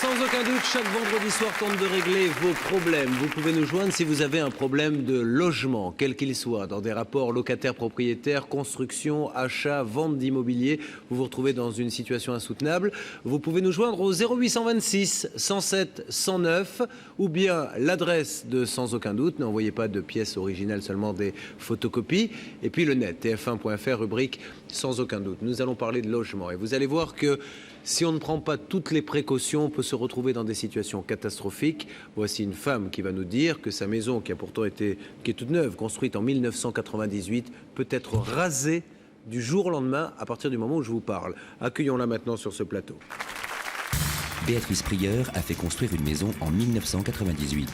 Sans aucun doute, chaque vendredi soir tente de régler vos problèmes. Vous pouvez nous joindre si vous avez un problème de logement, quel qu'il soit, dans des rapports locataires-propriétaires, construction, achat, vente d'immobilier. Vous vous retrouvez dans une situation insoutenable. Vous pouvez nous joindre au 0826 107 109 ou bien l'adresse de Sans aucun doute. N'envoyez pas de pièces originales, seulement des photocopies. Et puis le net, tf1.fr, rubrique Sans aucun doute. Nous allons parler de logement et vous allez voir que si on ne prend pas toutes les précautions, on peut se retrouver dans des situations catastrophiques. Voici une femme qui va nous dire que sa maison, qui est toute neuve, construite en 1998, peut être rasée du jour au lendemain à partir du moment où je vous parle. Accueillons-la maintenant sur ce plateau. Béatrice Prieur a fait construire une maison en 1998.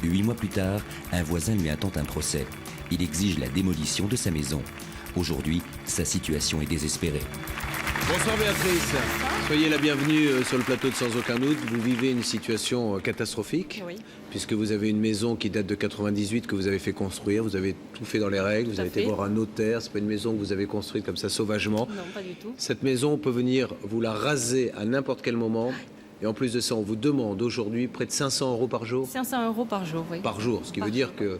8 mois plus tard, un voisin lui intente un procès. Il exige la démolition de sa maison. Aujourd'hui, sa situation est désespérée. Bonsoir Béatrice. Soyez la bienvenue sur le plateau de Sans aucun doute. Vous vivez une situation catastrophique, oui, puisque vous avez une maison qui date de 98 que vous avez fait construire. Vous avez tout fait dans les règles. Vous avez été voir un notaire. C'est pas une maison que vous avez construite comme ça sauvagement. non, pas du tout. Cette maison, on peut venir vous la raser à n'importe quel moment. Et en plus de ça, on vous demande aujourd'hui près de 500 € par jour. 500 € par jour, oui. Par jour, ce qui Par veut dire que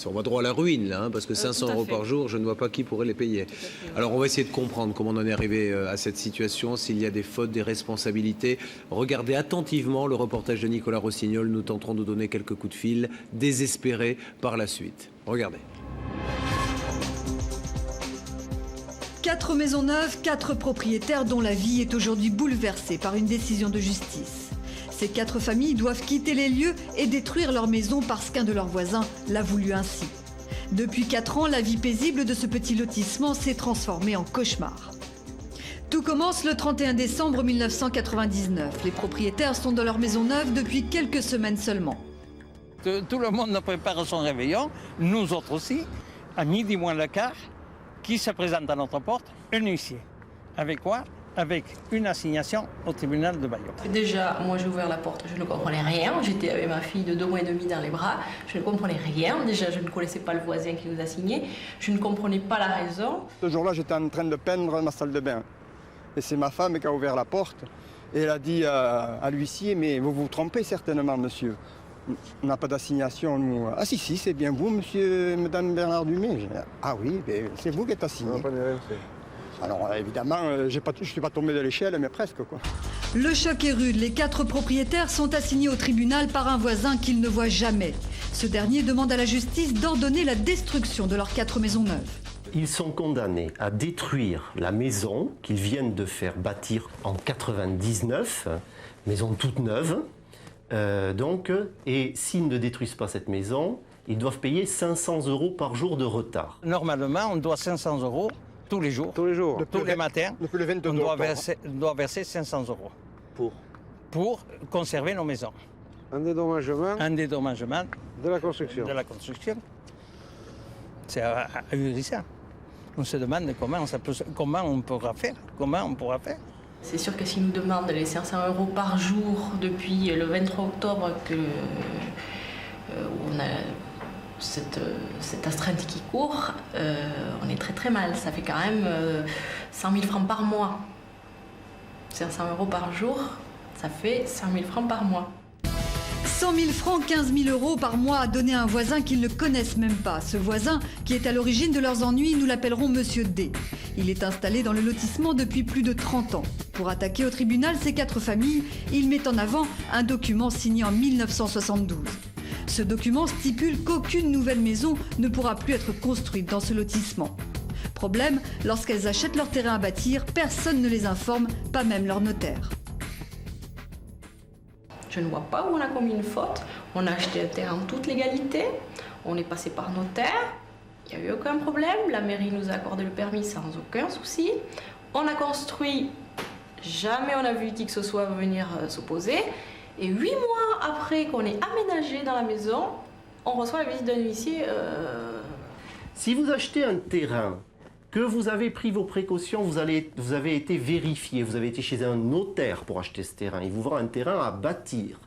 on va droit à la ruine, là, parce que 500 tout à € fait. par jour, je ne vois pas qui pourrait les payer. Tout à fait, oui. Alors, on va essayer de comprendre comment on en est arrivé à cette situation, s'il y a des fautes, des responsabilités. Regardez attentivement le reportage de Nicolas Rossignol. Nous tenterons de donner quelques coups de fil, désespérés par la suite. Regardez. 4 maisons neuves, 4 propriétaires dont la vie est aujourd'hui bouleversée par une décision de justice. Ces 4 familles doivent quitter les lieux et détruire leur maison parce qu'un de leurs voisins l'a voulu ainsi. Depuis 4 ans, la vie paisible de ce petit lotissement s'est transformée en cauchemar. Tout commence le 31 décembre 1999. Les propriétaires sont dans leur maison neuve depuis quelques semaines seulement. Tout le monde prépare son réveillon, nous autres aussi, à midi moins le quart, qui se présente à notre porte, un huissier. Avec quoi? Avec une assignation au tribunal de Bayonne. Déjà, moi j'ai ouvert la porte, je ne comprenais rien. J'étais avec ma fille de 2 mois et demi dans les bras. Je ne comprenais rien. Déjà, je ne connaissais pas le voisin qui nous a signé. Je ne comprenais pas la raison. Ce jour-là, j'étais en train de peindre ma salle de bain. Et c'est ma femme qui a ouvert la porte. Et elle a dit à l'huissier, mais vous vous trompez certainement, monsieur. On n'a pas d'assignation, nous. Ah si, c'est bien vous, monsieur, madame Bernard Dumay. Ah oui, c'est vous qui êtes assigné. Alors évidemment, je ne suis pas tombé de l'échelle, mais presque, quoi. Le choc est rude. Les 4 propriétaires sont assignés au tribunal par un voisin qu'ils ne voient jamais. Ce dernier demande à la justice d'ordonner la destruction de leurs 4 maisons neuves. Ils sont condamnés à détruire la maison qu'ils viennent de faire bâtir en 99, maison toute neuve. Et s'ils ne détruisent pas cette maison, ils doivent payer 500 € par jour de retard. Normalement, on doit 500 € tous les jours. Tous les jours. Tous les matins, Depuis le 22 on doit octobre. verser 500 € pour conserver nos maisons. Un dédommagement Un dédommagement de la construction. de la construction. C'est ahurissant. On se demande comment on pourra faire. C'est sûr que s'ils nous demandent les 500 € par jour depuis le 23 octobre que on a cette astreinte qui court, on est très très mal. Ça fait quand même 100 000 francs par mois. 500 € par jour, ça fait 100 000 francs par mois. 100 000 francs, 15 000 € par mois à donner à un voisin qu'ils ne connaissent même pas. Ce voisin, qui est à l'origine de leurs ennuis, nous l'appellerons Monsieur D. Il est installé dans le lotissement depuis plus de 30 ans. Pour attaquer au tribunal ces 4 familles, il met en avant un document signé en 1972. Ce document stipule qu'aucune nouvelle maison ne pourra plus être construite dans ce lotissement. Problème, lorsqu'elles achètent leur terrain à bâtir, personne ne les informe, pas même leur notaire. Je ne vois pas où on a commis une faute. On a acheté un terrain en toute légalité. On est passé par notaire. Il n'y a eu aucun problème. La mairie nous a accordé le permis sans aucun souci. On a construit. Jamais on a vu qui que ce soit venir s'opposer. Et 8 mois après qu'on ait aménagé dans la maison, on reçoit la visite d'un huissier. Si vous achetez un terrain, que vous avez pris vos précautions, vous avez été vérifié, vous avez été chez un notaire pour acheter ce terrain, il vous vend un terrain à bâtir.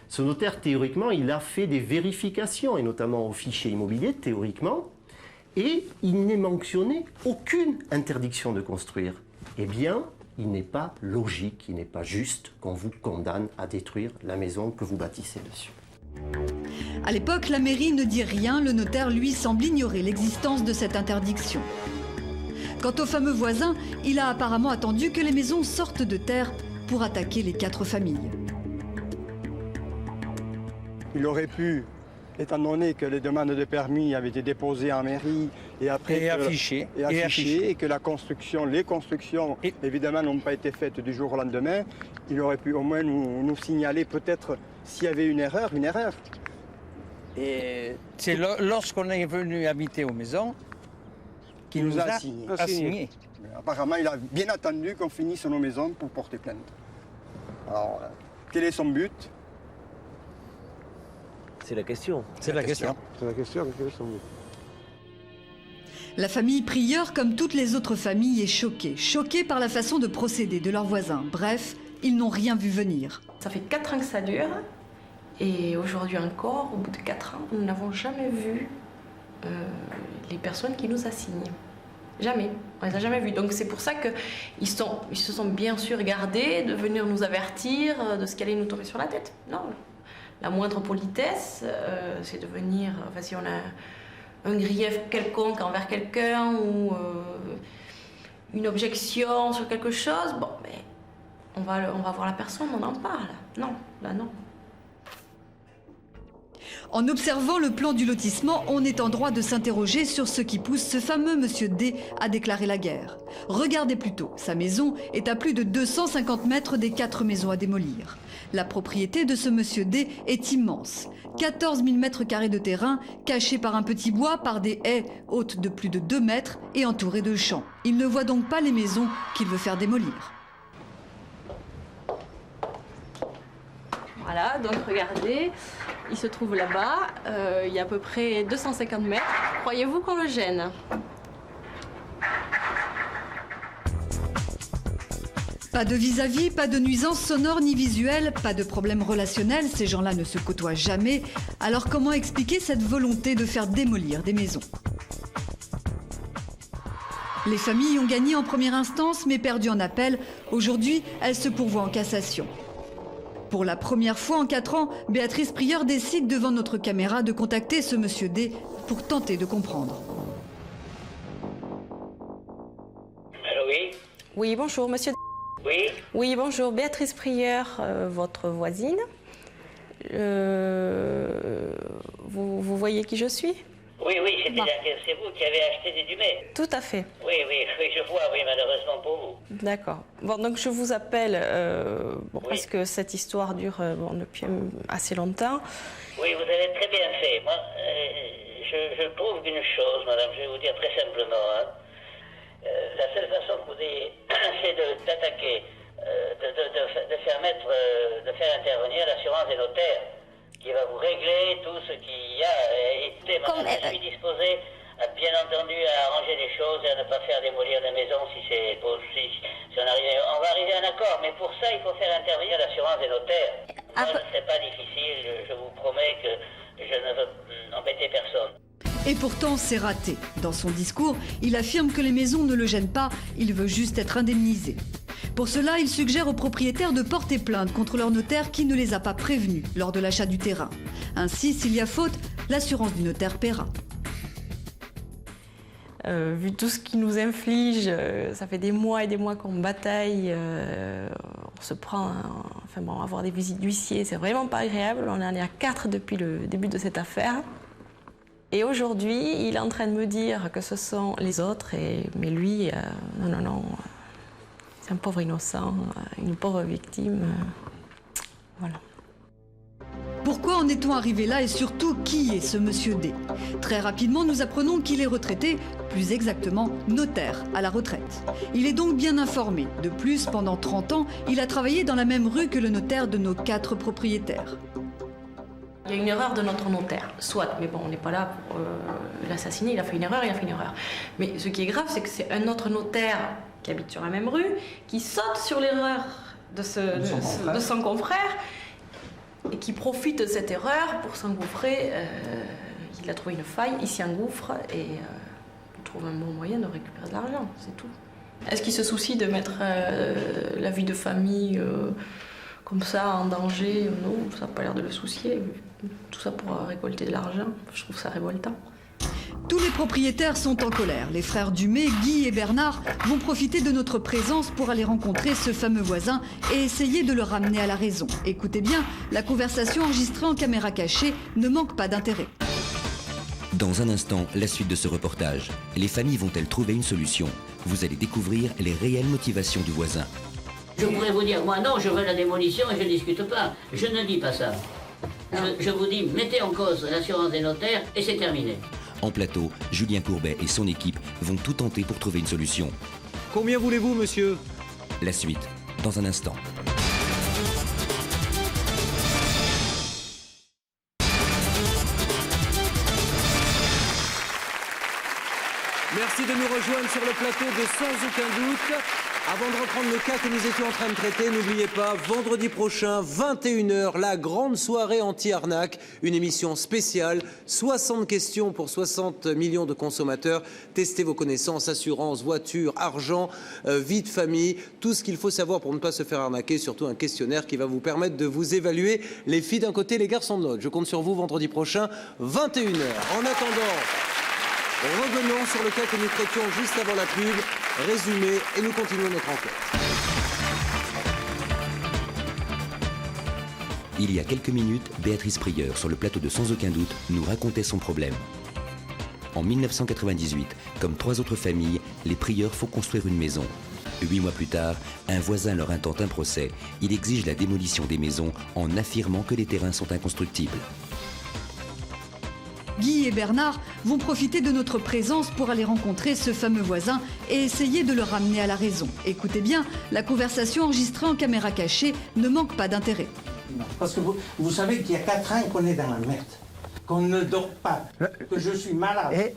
Ce notaire, théoriquement, il a fait des vérifications, et notamment au fichier immobilier, théoriquement, et il n'est mentionné aucune interdiction de construire. eh bien, il n'est pas logique, il n'est pas juste qu'on vous condamne à détruire la maison que vous bâtissez dessus. À l'époque, la mairie ne dit rien, le notaire, lui, semble ignorer l'existence de cette interdiction. Quant au fameux voisin, il a apparemment attendu que les maisons sortent de terre pour attaquer les 4 familles. Il aurait pu, étant donné que les demandes de permis avaient été déposées en mairie et après affichées, et que les constructions évidemment n'ont pas été faites du jour au lendemain, il aurait pu au moins nous signaler peut-être s'il y avait une erreur. Et c'est lorsqu'on est venu habiter aux maisons qu'il nous a assigné. Apparemment, il a bien attendu qu'on finisse nos maisons pour porter plainte. Alors, quel est son but? C'est la question. C'est la question. C'est la question, quel est son but? La famille Prieur, comme toutes les autres familles, est choquée par la façon de procéder de leurs voisins. Bref, ils n'ont rien vu venir. Ça fait 4 ans que ça dure. Et aujourd'hui encore, au bout de 4 ans, nous n'avons jamais vu les personnes qui nous assignent. Jamais. On ne les a jamais vus. Donc c'est pour ça qu'ils se sont bien sûr gardés de venir nous avertir de ce qui allait nous tomber sur la tête. Non. La moindre politesse, c'est de venir, enfin, si on a un grief quelconque envers quelqu'un ou une objection sur quelque chose, bon, mais on va voir la personne, on en parle. Non, là non. En observant le plan du lotissement, on est en droit de s'interroger sur ce qui pousse ce fameux monsieur D à déclarer la guerre. Regardez plutôt, sa maison est à plus de 250 mètres des 4 maisons à démolir. La propriété de ce monsieur D est immense. 14 000 mètres carrés de terrain, cachés par un petit bois, par des haies hautes de plus de 2 mètres et entourés de champs. Il ne voit donc pas les maisons qu'il veut faire démolir. Voilà, donc regardez, il se trouve là-bas, il y a à peu près 250 mètres. Croyez-vous qu'on le gêne? Pas de vis-à-vis, pas de nuisances sonores ni visuelles, pas de problème relationnel, ces gens-là ne se côtoient jamais. Alors comment expliquer cette volonté de faire démolir des maisons? Les familles ont gagné en première instance mais perdu en appel. Aujourd'hui, elles se pourvoient en cassation. Pour la première fois en 4 ans, Béatrice Prieur décide devant notre caméra de contacter ce monsieur D pour tenter de comprendre. Allô, oui? Oui, bonjour, monsieur D. Oui? Oui, bonjour, Béatrice Prieur, votre voisine. Vous voyez qui je suis? Oui, c'est-à-dire que c'est vous qui avez acheté des dumets. Tout à fait. Oui, je vois, oui, malheureusement pour vous. D'accord. Bon, donc je vous appelle Oui. parce que cette histoire dure depuis assez longtemps. Oui, vous avez très bien fait. Moi, je trouve une chose, madame, je vais vous dire très simplement. Hein. La seule façon que vous ayez, c'est d'attaquer, de faire intervenir l'assurance des notaires, qui va vous régler tout ce qu'il y a. Et madame, je suis disposé, bien entendu, à arranger les choses et à ne pas faire démolir la maison si on va arriver à un accord. Mais pour ça, il faut faire intervenir l'assurance des notaires. Moi, c'est pas difficile, je vous promets que je ne veux embêter personne. Et pourtant, c'est raté. Dans son discours, il affirme que les maisons ne le gênent pas, il veut juste être indemnisé. Pour cela, il suggère aux propriétaires de porter plainte contre leur notaire qui ne les a pas prévenus lors de l'achat du terrain. Ainsi, s'il y a faute, l'assurance du notaire paiera. Vu tout ce qui nous inflige, ça fait des mois et des mois qu'on bataille, on se prend, avoir des visites d'huissier, c'est vraiment pas agréable. On en est à 4 depuis le début de cette affaire. Et aujourd'hui, il est en train de me dire que ce sont les autres, mais lui, non, c'est un pauvre innocent, une pauvre victime, voilà. Pourquoi en est-on arrivé là et surtout qui est ce monsieur D? Très rapidement, nous apprenons qu'il est retraité, plus exactement notaire à la retraite. Il est donc bien informé. De plus, pendant 30 ans, il a travaillé dans la même rue que le notaire de nos 4 propriétaires. Il y a une erreur de notre notaire, soit, mais bon, on n'est pas là pour l'assassiner, il a fait une erreur. Mais ce qui est grave, c'est que c'est un autre notaire qui habite sur la même rue, qui saute sur l'erreur de son confrère, et qui profite de cette erreur pour s'engouffrer. Il a trouvé une faille, il s'y engouffre et il trouve un bon moyen de récupérer de l'argent, c'est tout. Est-ce qu'il se soucie de mettre la vie de famille comme ça en danger? Non, ça n'a pas l'air de le soucier. Tout ça pour récolter de l'argent, je trouve ça révoltant. Tous les propriétaires sont en colère. Les frères Dumay, Guy et Bernard vont profiter de notre présence pour aller rencontrer ce fameux voisin et essayer de le ramener à la raison. Écoutez bien, la conversation enregistrée en caméra cachée ne manque pas d'intérêt. Dans un instant, la suite de ce reportage. Les familles vont-elles trouver une solution? Vous allez découvrir les réelles motivations du voisin. Je pourrais vous dire, moi non, je veux la démolition et je ne discute pas. Je ne dis pas ça. Je vous dis, mettez en cause l'assurance des notaires et c'est terminé. En plateau, Julien Courbet et son équipe vont tout tenter pour trouver une solution. Combien voulez-vous, monsieur? La suite, dans un instant. Merci de nous rejoindre sur le plateau de Sans aucun doute. Avant de reprendre le cas que nous étions en train de traiter, n'oubliez pas, vendredi prochain, 21h, la grande soirée anti-arnaque, une émission spéciale, 60 questions pour 60 millions de consommateurs. Testez vos connaissances, assurance, voiture, argent, vie de famille, tout ce qu'il faut savoir pour ne pas se faire arnaquer, surtout un questionnaire qui va vous permettre de vous évaluer, les filles d'un côté, les garçons de l'autre. Je compte sur vous vendredi prochain, 21h. En attendant, revenons sur le cas que nous traitions juste avant la pub, résumé, et nous continuons notre enquête. Il y a quelques minutes, Béatrice Prieur, sur le plateau de Sans aucun doute, nous racontait son problème. En 1998, comme 3 autres familles, les Prieurs font construire une maison. 8 mois plus tard, un voisin leur intente un procès. Il exige la démolition des maisons en affirmant que les terrains sont inconstructibles. Guy et Bernard vont profiter de notre présence pour aller rencontrer ce fameux voisin et essayer de le ramener à la raison. Écoutez bien, la conversation enregistrée en caméra cachée ne manque pas d'intérêt. Parce que vous savez qu'il y a 4 ans qu'on est dans la merde, qu'on ne dort pas, que je suis malade. Et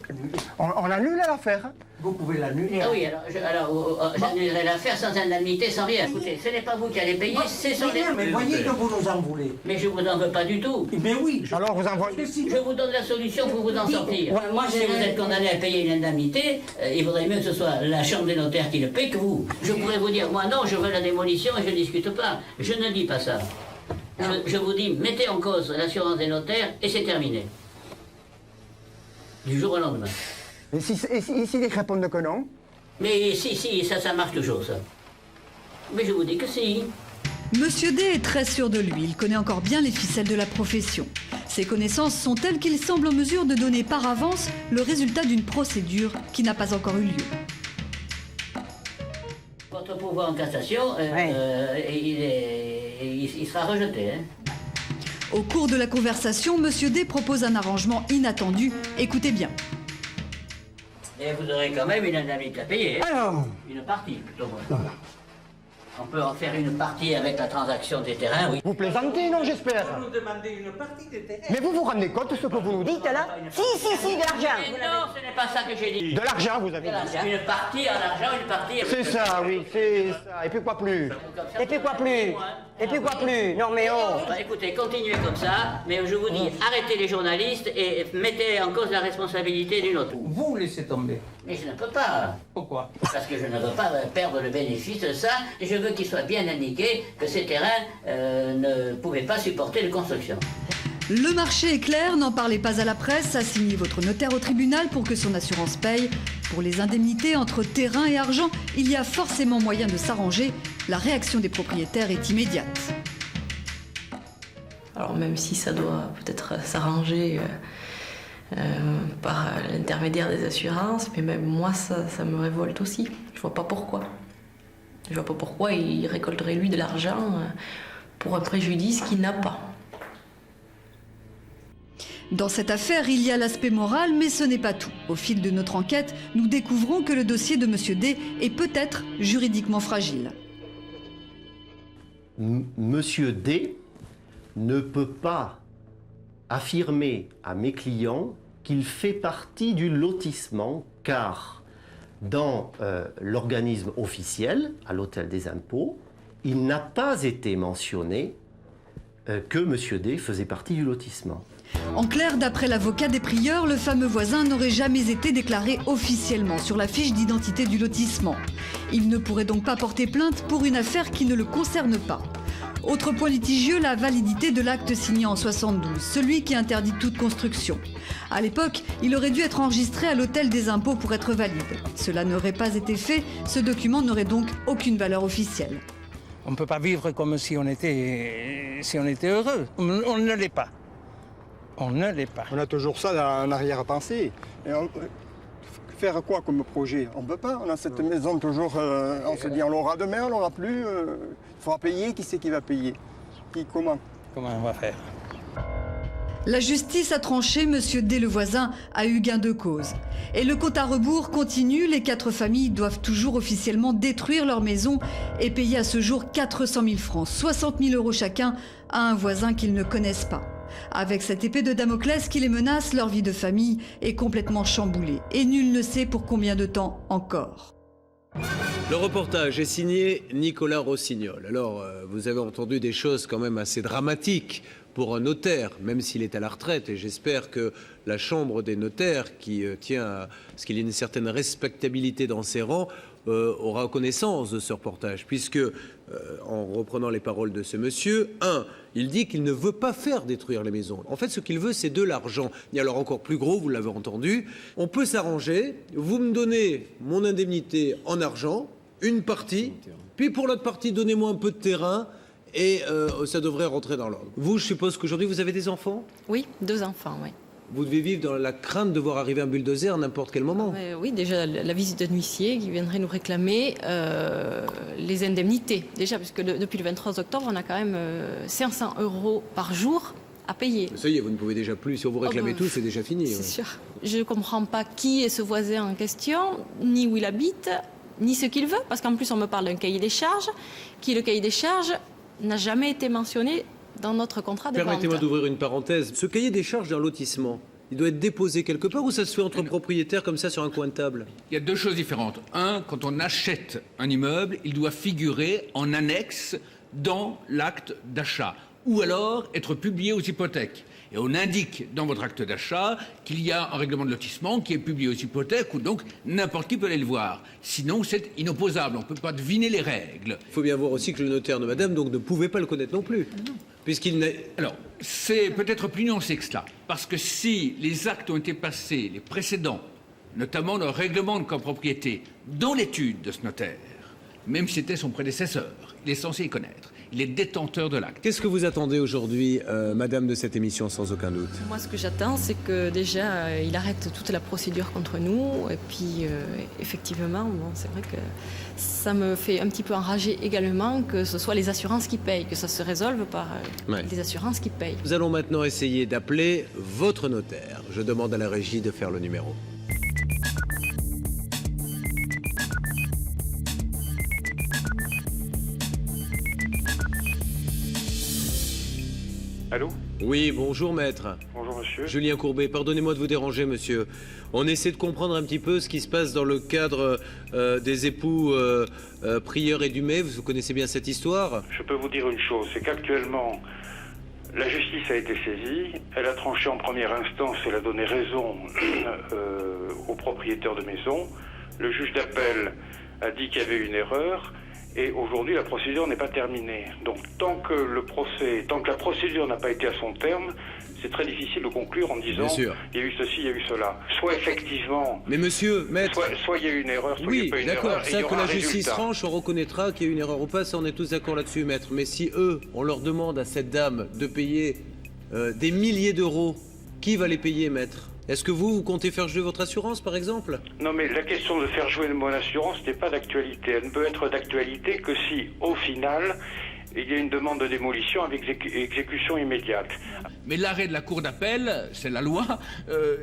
on annule l'affaire. Vous pouvez l'annuler. Ah oui, alors j'annulerai l'affaire sans indemnité, sans rien. Écoutez, ce n'est pas vous qui allez payer, c'est sans les... Mais voyez que vous nous en voulez. Mais je vous en veux pas du tout. Mais oui. Alors vous envoyez... Je vous donne la solution pour vous en sortir. Ouais, moi, si vous êtes condamné à payer une indemnité, il vaudrait mieux que ce soit la chambre des notaires qui le paie que vous. Je pourrais vous dire, moi non, je veux la démolition et je ne discute pas. Je ne dis pas ça. Je vous dis, mettez en cause l'assurance des notaires et c'est terminé. Du jour au lendemain. Et si ils répondent que non? Mais si, ça marche toujours, ça. Mais je vous dis que si. Monsieur D est très sûr de lui, il connaît encore bien les ficelles de la profession. Ses connaissances sont telles qu'il semble en mesure de donner par avance le résultat d'une procédure qui n'a pas encore eu lieu. Votre pouvoir en cassation, il sera rejeté. Hein. Au cours de la conversation, Monsieur D propose un arrangement inattendu. Écoutez bien. Et vous aurez quand même une indemnité à payer. Hein. Alors, une partie, plutôt. On peut en faire une partie avec la transaction des terrains, oui. vous plaisantez, non, j'espère? Vous nous demandez une partie des terrains. Mais vous vous rendez compte de ce que vous nous dites, là? Si, de l'argent. Mais non, ce n'est pas ça que j'ai dit. De l'argent, vous avez dit. Une partie en argent, une partie... C'est ça, oui, c'est ça. Et puis quoi plus? Et puis quoi plus? Et puis quoi plus? Non, mais oh! Bah, écoutez, continuez comme ça, mais je vous dis, arrêtez les journalistes et mettez en cause la responsabilité d'une autre. Vous laissez tomber. Mais je ne peux pas. Pourquoi? Parce que je ne veux pas perdre le bénéfice de ça, et je veux qu'il soit bien indiqué que ces terrains ne pouvaient pas supporter de construction. Le marché est clair, n'en parlez pas à la presse, assignez votre notaire au tribunal pour que son assurance paye. Pour les indemnités entre terrain et argent, il y a forcément moyen de s'arranger. La réaction des propriétaires est immédiate. Alors même si ça doit peut-être s'arranger par l'intermédiaire des assurances, mais même moi ça me révolte aussi. Je vois pas pourquoi. Je vois pas pourquoi il récolterait lui de l'argent pour un préjudice qu'il n'a pas. Dans cette affaire, il y a l'aspect moral, mais ce n'est pas tout. Au fil de notre enquête, nous découvrons que le dossier de Monsieur D est peut-être juridiquement fragile. Monsieur D ne peut pas affirmer à mes clients qu'il fait partie du lotissement, car dans l'organisme officiel, à l'Hôtel des Impôts, il n'a pas été mentionné que M. D faisait partie du lotissement. En clair, d'après l'avocat des prieurs, le fameux voisin n'aurait jamais été déclaré officiellement sur la fiche d'identité du lotissement. Il ne pourrait donc pas porter plainte pour une affaire qui ne le concerne pas. Autre point litigieux, la validité de l'acte signé en 72, celui qui interdit toute construction. À l'époque, il aurait dû être enregistré à l'hôtel des impôts pour être valide. Cela n'aurait pas été fait, ce document n'aurait donc aucune valeur officielle. On ne peut pas vivre comme si on était heureux. On ne l'est pas. On ne l'est pas. On a toujours ça en arrière-pensée. Faire quoi comme projet? On ne peut pas. On a cette maison toujours, on se dit on l'aura demain, on l'aura plus. Il faudra payer. Qui c'est qui va payer? Comment? Comment on va faire? La justice a tranché, Monsieur D, le voisin, a eu gain de cause. Et le compte à rebours continue, les 4 familles doivent toujours officiellement détruire leur maison et payer à ce jour 400 000 francs, 60 000 € chacun, à un voisin qu'ils ne connaissent pas. Avec cette épée de Damoclès qui les menace, leur vie de famille est complètement chamboulée. Et nul ne sait pour combien de temps encore. Le reportage est signé Nicolas Rossignol. Alors, vous avez entendu des choses quand même assez dramatiques pour un notaire, même s'il est à la retraite. Et j'espère que la Chambre des notaires, qui tient à ce qu'il y ait une certaine respectabilité dans ses rangs, aura connaissance de ce reportage. Puisque, en reprenant les paroles de ce monsieur, il dit qu'il ne veut pas faire détruire les maisons. En fait, ce qu'il veut, c'est de l'argent. Et alors, encore plus gros, vous l'avez entendu, on peut s'arranger, vous me donnez mon indemnité en argent, une partie, puis pour l'autre partie, donnez-moi un peu de terrain, et ça devrait rentrer dans l'ordre. Vous, je suppose qu'aujourd'hui, vous avez des enfants? Oui, 2 enfants, oui. Vous devez vivre dans la crainte de voir arriver un bulldozer à n'importe quel moment. Oui, déjà la visite d'un huissier qui viendrait nous réclamer les indemnités. Déjà, puisque depuis le 23 octobre, on a quand même 500 € par jour à payer. Ça y est, vous ne pouvez déjà plus. Si on vous réclamez tout, c'est déjà fini. C'est sûr. Je ne comprends pas qui est ce voisin en question, ni où il habite, ni ce qu'il veut. Parce qu'en plus, on me parle d'un cahier des charges, le cahier des charges n'a jamais été mentionné dans notre contrat de vente. Permettez-moi d'ouvrir une parenthèse. Ce cahier des charges d'un lotissement, il doit être déposé quelque part ou ça se fait entre propriétaires comme ça sur un coin de table? Il y a 2 choses différentes. Quand on achète un immeuble, il doit figurer en annexe dans l'acte d'achat ou alors être publié aux hypothèques. Et on indique dans votre acte d'achat qu'il y a un règlement de lotissement qui est publié aux hypothèques ou donc n'importe qui peut aller le voir. Sinon, c'est inopposable. On ne peut pas deviner les règles. Il faut bien voir aussi que le notaire de madame donc, ne pouvait pas le connaître non plus. Non. Puisqu'il n'a... Alors, c'est peut-être plus nuancé que cela. Parce que si les actes ont été passés, les précédents, notamment le règlement de copropriété, dans l'étude de ce notaire, même si c'était son prédécesseur, il est censé y connaître. Il est détenteur de l'acte. Qu'est-ce que vous attendez aujourd'hui, madame, de cette émission, sans aucun doute? Moi, ce que j'attends, c'est que déjà, il arrête toute la procédure contre nous. Et puis, effectivement, bon, c'est vrai que ça me fait un petit peu enrager également que ce soit les assurances qui payent, que ça se résolve par les assurances qui payent. Nous allons maintenant essayer d'appeler votre notaire. Je demande à la régie de faire le numéro. Allô? Oui, bonjour maître. Bonjour monsieur. Julien Courbet, pardonnez-moi de vous déranger monsieur. On essaie de comprendre un petit peu ce qui se passe dans le cadre des époux Prieur et Dumay. Vous connaissez bien cette histoire? Je peux vous dire une chose, c'est qu'actuellement, la justice a été saisie, elle a tranché en première instance, elle a donné raison aux propriétaires de maison. Le juge d'appel a dit qu'il y avait une erreur. Et aujourd'hui, la procédure n'est pas terminée. Donc, tant que la procédure n'a pas été à son terme, c'est très difficile de conclure en disant il y a eu ceci, il y a eu cela. Soit effectivement... Mais monsieur, maître... Soit il y a eu une erreur, soit il n'y a pas une erreur. Oui, d'accord, ça que la justice résultat. tranche, on reconnaîtra qu'il y a eu une erreur ou pas, ça on est tous d'accord là-dessus, maître. Mais si eux, on leur demande à cette dame de payer des milliers d'euros, qui va les payer, maître? Est-ce que vous comptez faire jouer votre assurance, par exemple? Non, mais la question de faire jouer mon assurance n'est pas d'actualité. Elle ne peut être d'actualité que si, au final, il y a une demande de démolition avec exécution immédiate. Mais l'arrêt de la Cour d'appel, c'est la loi,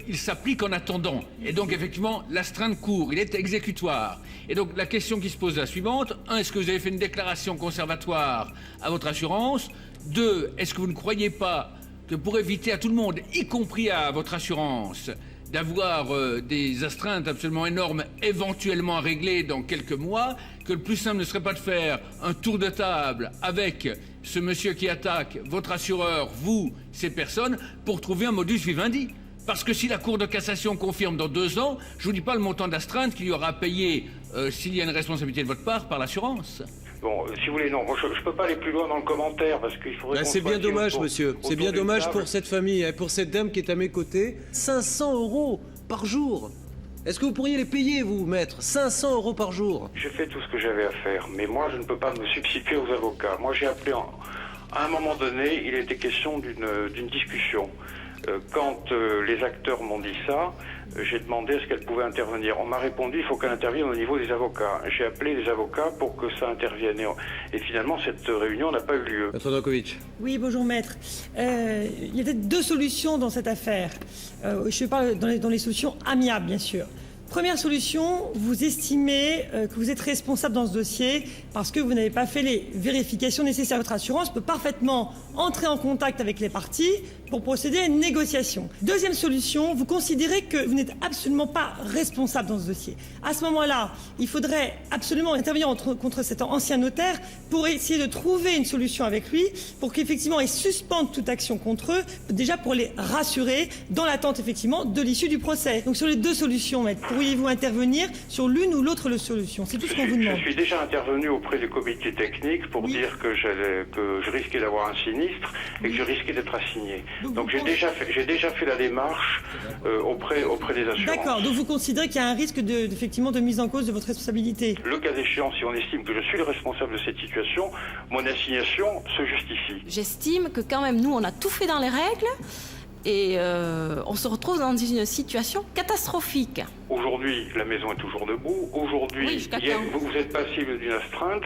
il s'applique en attendant. Et donc, effectivement, l'astreinte court, il est exécutoire. Et donc, la question qui se pose est la suivante. 1, est-ce que vous avez fait une déclaration conservatoire à votre assurance? 2, est-ce que vous ne croyez pas que pour éviter à tout le monde, y compris à votre assurance, d'avoir des astreintes absolument énormes éventuellement à régler dans quelques mois, que le plus simple ne serait pas de faire un tour de table avec ce monsieur qui attaque, votre assureur, vous, ces personnes, pour trouver un modus vivendi. Parce que si la Cour de cassation confirme dans 2 ans, je vous dis pas le montant d'astreinte qu'il y aura à payer s'il y a une responsabilité de votre part par l'assurance. Bon, si vous voulez, non, moi, je ne peux pas aller plus loin dans le commentaire parce qu'il faudrait... Ben, c'est bien dommage, monsieur. C'est bien dommage pour cette famille, pour cette dame qui est à mes côtés. 500 € par jour. Est-ce que vous pourriez les payer, vous, maître? 500 € par jour. J'ai fait tout ce que j'avais à faire, mais moi, je ne peux pas me substituer aux avocats. Moi, j'ai appelé... À un moment donné, il était question d'une discussion. Quand les acteurs m'ont dit ça, j'ai demandé à ce qu'elle pouvait intervenir. On m'a répondu il faut qu'elle intervienne au niveau des avocats. J'ai appelé les avocats pour que ça intervienne. Et finalement, cette réunion n'a pas eu lieu. Maître Dankovic. Oui, bonjour maître. Il y a peut-être 2 solutions dans cette affaire. Je parle dans les solutions amiables, bien sûr. Première solution, vous estimez que vous êtes responsable dans ce dossier parce que vous n'avez pas fait les vérifications nécessaires. Votre assurance peut parfaitement entrer en contact avec les parties pour procéder à une négociation. Deuxième solution, vous considérez que vous n'êtes absolument pas responsable dans ce dossier. À ce moment-là, il faudrait absolument intervenir contre cet ancien notaire pour essayer de trouver une solution avec lui pour qu'effectivement il suspende toute action contre eux, déjà pour les rassurer dans l'attente effectivement de l'issue du procès. Donc sur les 2 solutions, maître, pourriez-vous intervenir sur l'une ou l'autre solution? C'est tout ce qu'on vous demande. Je suis déjà intervenu auprès du comité technique pour dire que je risquais d'avoir un sinistre et que je risquais d'être assigné. Donc j'ai déjà fait la démarche auprès des assurances. D'accord, donc vous considérez qu'il y a un risque effectivement de mise en cause de votre responsabilité? Le cas échéant, si on estime que je suis le responsable de cette situation, mon assignation se justifie. J'estime que quand même, nous, on a tout fait dans les règles. Et on se retrouve dans une situation catastrophique. Aujourd'hui, la maison est toujours debout. Aujourd'hui, vous êtes passible d'une astreinte.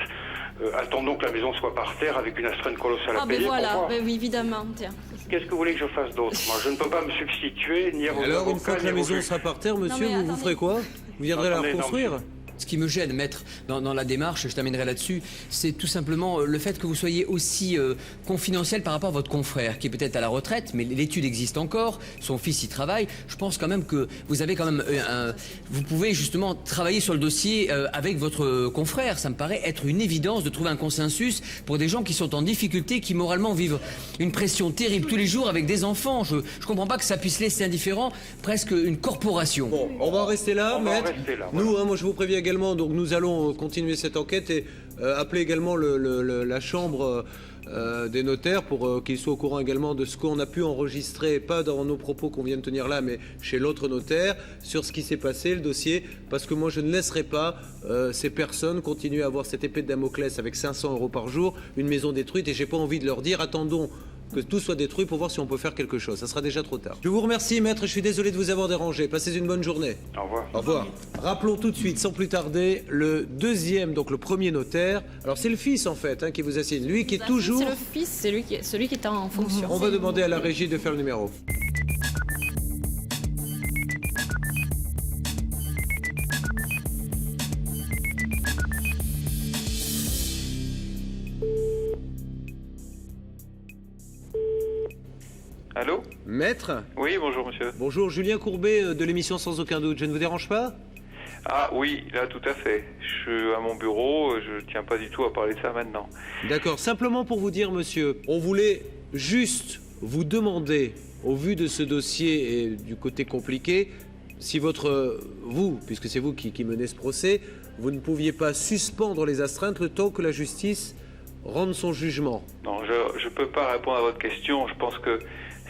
Attendons que la maison soit par terre avec une astreinte colossale à payer. Ben voilà, ben oui, évidemment. Tiens. Qu'est-ce que vous voulez que je fasse d'autre? Moi, je ne peux pas me substituer ni à vos Alors, avocats, une fois que la maison sera par terre, monsieur, vous ferez quoi? Vous viendrez la reconstruire? Ce qui me gêne, maître, dans la démarche, je t'amènerai là-dessus, c'est tout simplement le fait que vous soyez aussi confidentiel par rapport à votre confrère, qui est peut-être à la retraite, mais l'étude existe encore, son fils y travaille. Je pense quand même que vous avez quand même vous pouvez justement travailler sur le dossier avec votre confrère. Ça me paraît être une évidence de trouver un consensus pour des gens qui sont en difficulté, qui moralement vivent une pression terrible tous les jours avec des enfants. Je comprends pas que ça puisse laisser indifférent presque une corporation. Bon, on va rester là, maître. Nous, moi je vous préviens également, donc nous allons continuer cette enquête et appeler également la chambre des notaires pour qu'ils soient au courant également de ce qu'on a pu enregistrer, pas dans nos propos qu'on vient de tenir là, mais chez l'autre notaire, sur ce qui s'est passé, le dossier, parce que moi je ne laisserai pas ces personnes continuer à avoir cette épée de Damoclès avec 500 € par jour, une maison détruite, et j'ai pas envie de leur dire attendons que tout soit détruit pour voir si on peut faire quelque chose. Ça sera déjà trop tard. Je vous remercie, maître, je suis désolé de vous avoir dérangé. Passez une bonne journée. Au revoir. Au revoir. Rappelons tout de suite, sans plus tarder, le deuxième, donc le premier notaire. Alors c'est le fils en fait qui vous assigne. Lui qui est toujours... C'est le fils, c'est celui qui est en fonction. On va demander à la régie de faire le numéro. Allô? Maître? Oui, bonjour monsieur. Bonjour, Julien Courbet de l'émission Sans Aucun Doute. Je ne vous dérange pas? Ah oui, là tout à fait. Je suis à mon bureau, je tiens pas du tout à parler de ça maintenant. D'accord, simplement pour vous dire monsieur, on voulait juste vous demander, au vu de ce dossier et du côté compliqué, si vous, puisque c'est vous qui menez ce procès, vous ne pouviez pas suspendre les astreintes le temps que la justice rende son jugement. Non, je ne peux pas répondre à votre question. Je pense que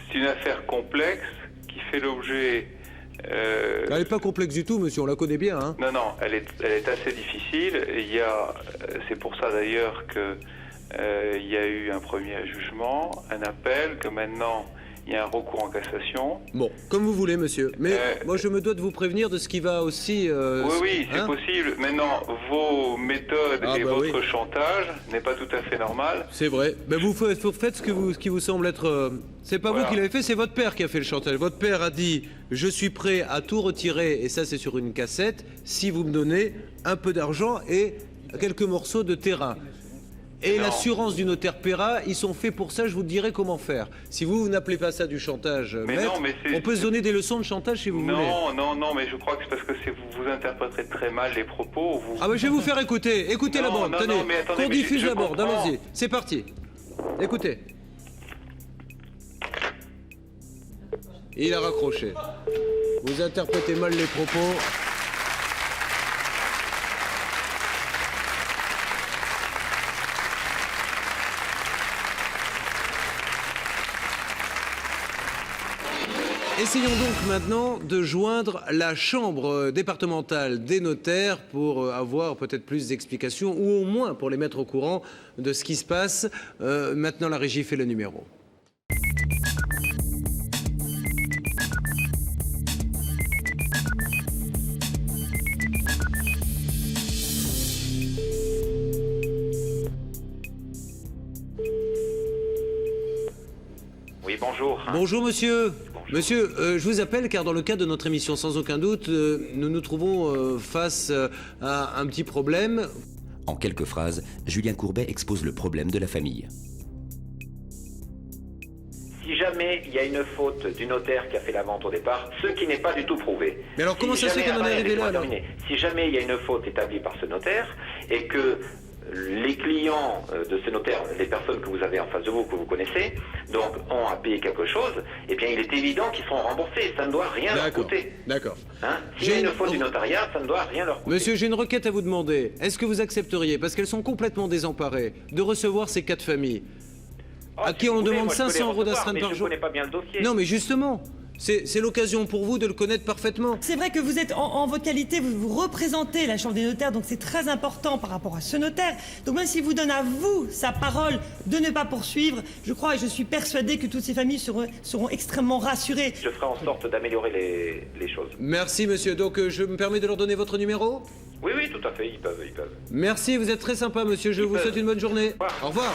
c'est une affaire complexe qui fait l'objet... Elle n'est pas complexe du tout, monsieur, on la connaît bien. Hein. Non, elle est assez difficile. C'est pour ça d'ailleurs qu'il y a eu un premier jugement, un appel, que maintenant il y a un recours en cassation. Bon, comme vous voulez, monsieur. Mais moi, je me dois de vous prévenir de ce qui va aussi... Oui, c'est possible. Maintenant, vos méthodes et votre chantage n'est pas tout à fait normal. C'est vrai. Ben, vous faites ce qui vous semble être... C'est pas vous qui l'avez fait, c'est votre père qui a fait le chantage. Votre père a dit « Je suis prêt à tout retirer, et ça c'est sur une cassette, si vous me donnez un peu d'argent et quelques morceaux de terrain ». et l'assurance du notaire paiera. Ils sont faits pour ça, je vous dirai comment faire. Si vous n'appelez pas ça du chantage, maître, on peut se donner des leçons de chantage si vous voulez. Non, mais je crois que c'est parce que vous interpréterez très mal les propos. Ah bah je vais vous faire écouter. Écoutez la bande, tenez. Qu'on diffuse la bande, allons-y. C'est parti. Écoutez. Il a raccroché. Vous interprétez mal les propos. Essayons donc maintenant de joindre la chambre départementale des notaires pour avoir peut-être plus d'explications ou au moins pour les mettre au courant de ce qui se passe. Maintenant, la régie fait le numéro. Oui, bonjour. Bonjour monsieur. Monsieur, je vous appelle car dans le cadre de notre émission Sans aucun doute, nous nous trouvons face à un petit problème. En quelques phrases, Julien Courbet expose le problème de la famille. Si jamais il y a une faute du notaire qui a fait la vente au départ, ce qui n'est pas du tout prouvé. Mais alors comment ça se fait qu'on en est arrivé là alors ? Si jamais il y a une faute établie par ce notaire et que les clients de ce notaire, les personnes que vous avez en face de vous, que vous connaissez, donc ont à payer quelque chose, eh bien il est évident qu'ils seront remboursés. Ça ne doit rien leur coûter. D'accord. Hein, s'il y a une faute du notariat, ça ne doit rien leur coûter. Monsieur, j'ai une requête à vous demander. Est-ce que vous accepteriez, parce qu'elles sont complètement désemparées, de recevoir ces 4 familles à qui on demande 500 € d'astreinte par jour? Je ne connais pas bien le dossier. Non, mais justement. C'est l'occasion pour vous de le connaître parfaitement. C'est vrai que vous êtes en votre qualité, vous représentez la Chambre des notaires, donc c'est très important par rapport à ce notaire. Donc même s'il vous donne à vous sa parole de ne pas poursuivre, je crois et je suis persuadé que toutes ces familles seront extrêmement rassurées. Je ferai en sorte d'améliorer les choses. Merci monsieur, donc je me permets de leur donner votre numéro? Oui, tout à fait, ils peuvent. Merci, vous êtes très sympa monsieur, je vous souhaite une bonne journée. Au revoir.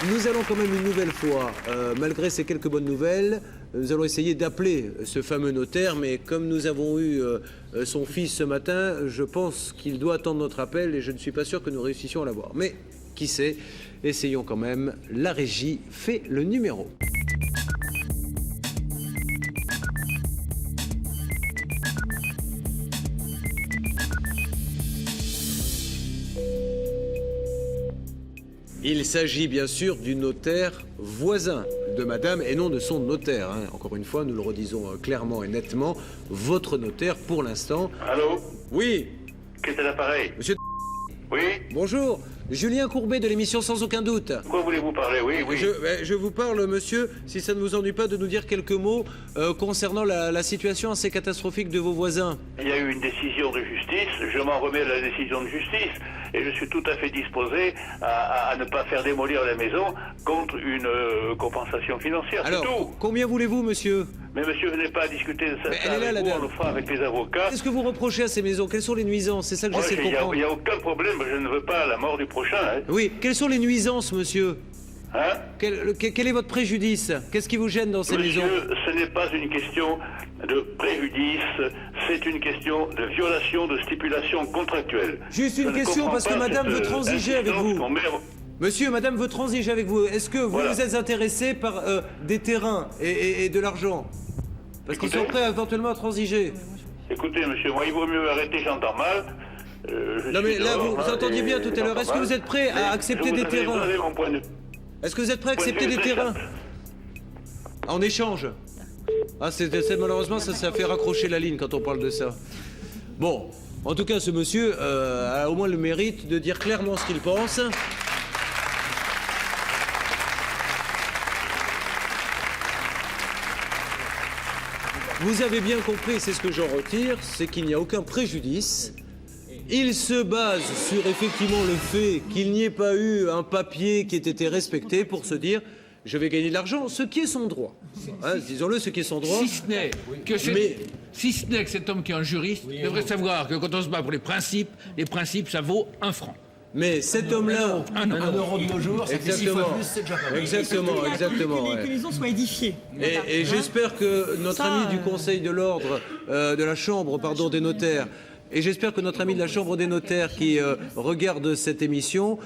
Nous allons quand même une nouvelle fois, malgré ces quelques bonnes nouvelles, nous allons essayer d'appeler ce fameux notaire, mais comme nous avons eu son fils ce matin, je pense qu'il doit attendre notre appel et je ne suis pas sûr que nous réussissions à l'avoir. Mais qui sait, essayons quand même. La régie fait le numéro. Il s'agit bien sûr du notaire voisin de madame et non de son notaire. Hein. Encore une fois, nous le redisons clairement et nettement, votre notaire pour l'instant. Allô? Oui. Qui est à l'appareil? Monsieur. Oui. Bonjour. Julien Courbet de l'émission Sans aucun doute. Pourquoi voulez-vous parler? Oui. Je vous parle, monsieur, si ça ne vous ennuie pas, de nous dire quelques mots concernant la situation assez catastrophique de vos voisins. Il y a eu une décision de justice, je m'en remets à la décision de justice et je suis tout à fait disposé à ne pas faire démolir la maison contre une compensation financière. Alors, c'est tout. Combien voulez-vous, monsieur? Mais monsieur, venez pas à discuter de ça avec vous, on le fera avec les avocats. Qu'est-ce que vous reprochez à ces maisons? Quelles sont les nuisances? C'est ça que j'essaie de comprendre. Il n'y a aucun problème, je ne veux pas la mort du prochain. Hein. Oui, quelles sont les nuisances, monsieur? Hein? Quel est votre préjudice? Qu'est-ce qui vous gêne dans ces maisons? Monsieur, ce n'est pas une question de préjudice, c'est une question de violation de stipulations contractuelles. Juste une question, parce que madame veut transiger avec vous. Monsieur, madame veut transiger avec vous. Est-ce que vous êtes intéressé par des terrains et de l'argent? Parce qu'ils sont prêts éventuellement à transiger. Écoutez, monsieur, moi, il vaut mieux arrêter, j'entends mal. Non mais là, vous entendiez bien tout à l'heure. Est-ce que vous êtes prêt à accepter des terrains? Est-ce que vous êtes prêt à accepter des terrains en échange? Ah, malheureusement, ça fait raccrocher la ligne quand on parle de ça. Bon, en tout cas, ce monsieur a au moins le mérite de dire clairement ce qu'il pense. Vous avez bien compris, c'est ce que j'en retire, c'est qu'il n'y a aucun préjudice. Il se base sur effectivement le fait qu'il n'y ait pas eu un papier qui ait été respecté pour se dire je vais gagner de l'argent, ce qui est son droit. Hein, disons-le, ce qui est son droit. Si ce n'est que cet homme qui est un juriste devrait savoir que quand on se bat pour les principes, ça vaut 1 franc. Mais cet homme-là, 1 euro de nos jours, ça fait 6 fois plus, c'est déjà pas mal. Exactement. Que les maisons soient édifiées. Et j'espère que notre ami du Conseil de l'ordre, de la Chambre, des notaires, Et j'espère que notre ami de la Chambre des notaires qui regarde cette émission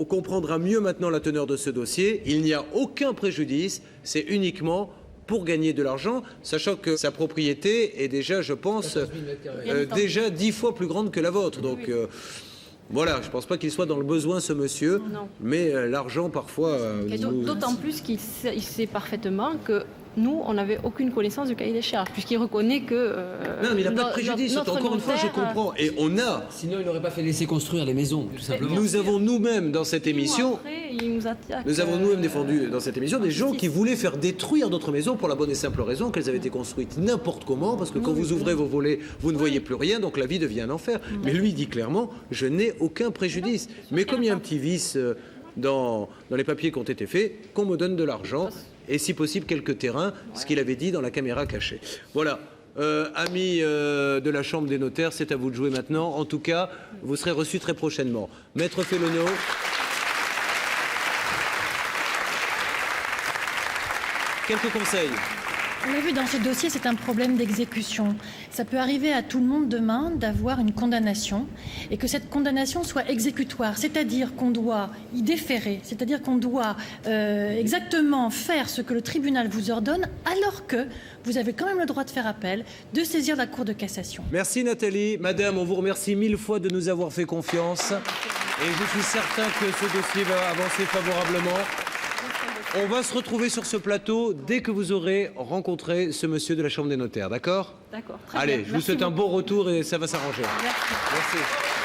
comprendra mieux maintenant la teneur de ce dossier. Il n'y a aucun préjudice, c'est uniquement pour gagner de l'argent, sachant que sa propriété est déjà, je pense, déjà 10 fois plus grande que la vôtre. Donc voilà, je ne pense pas qu'il soit dans le besoin, ce monsieur, mais l'argent, parfois... D'autant plus qu'il sait parfaitement que nous, on n'avait aucune connaissance du cahier des charges, puisqu'il reconnaît que... non, mais il n'a pas de préjudice, encore une fois, je comprends. Et on a... Sinon, il n'aurait pas fait laisser construire les maisons, tout simplement. Nous avons nous-mêmes, dans cette émission... Nous avons nous-mêmes défendu dans cette émission des gens qui voulaient faire détruire d'autres maisons pour la bonne et simple raison qu'elles avaient été construites n'importe comment, parce que quand vous ouvrez vos volets, vous ne voyez plus rien, donc la vie devient un enfer. Mais lui dit clairement, je n'ai aucun préjudice. Mais comme il y a un petit vice dans les papiers qui ont été faits, qu'on me donne de l'argent, et si possible quelques terrains, ce qu'il avait dit dans la caméra cachée. Voilà. Amis de la Chambre des notaires, c'est à vous de jouer maintenant. En tout cas, vous serez reçus très prochainement. Maître Fellonneau. Quelques conseils. On l'a vu dans ce dossier, c'est un problème d'exécution. Ça peut arriver à tout le monde demain d'avoir une condamnation et que cette condamnation soit exécutoire, c'est-à-dire qu'on doit y déférer, c'est-à-dire qu'on doit exactement faire ce que le tribunal vous ordonne, alors que vous avez quand même le droit de faire appel, de saisir la Cour de cassation. Merci Nathalie. Madame, on vous remercie 1000 fois de nous avoir fait confiance. Et je suis certain que ce dossier va avancer favorablement. On va se retrouver sur ce plateau dès que vous aurez rencontré ce monsieur de la Chambre des notaires, d'accord ? D'accord. Allez, je vous souhaite un bon retour et ça va s'arranger. Merci. Merci.